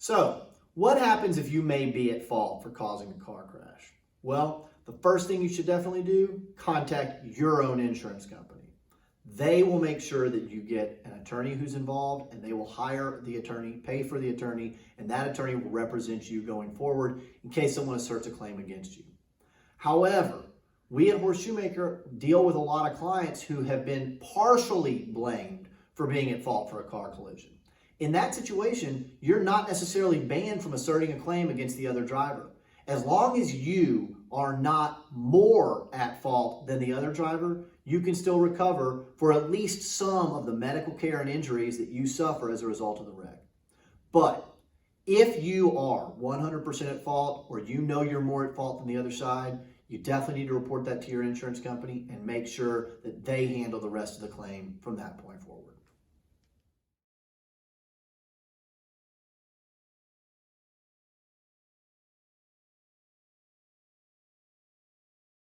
So, what happens if you may be at fault for causing a car crash? Well, the first thing you should definitely do, contact your own insurance company. They will make sure that you get an attorney who's involved, and they will hire the attorney, pay for the attorney, and that attorney will represent you going forward in case someone asserts a claim against you. However, we at Horst Shewmaker deal with a lot of clients who have been partially blamed for being at fault for a car collision. In that situation, you're not necessarily banned from asserting a claim against the other driver. As long as you are not more at fault than the other driver, you can still recover for at least some of the medical care and injuries that you suffer as a result of the wreck. But if you are 100% at fault, or you know you're more at fault than the other side, you definitely need to report that to your insurance company and make sure that they handle the rest of the claim from that point.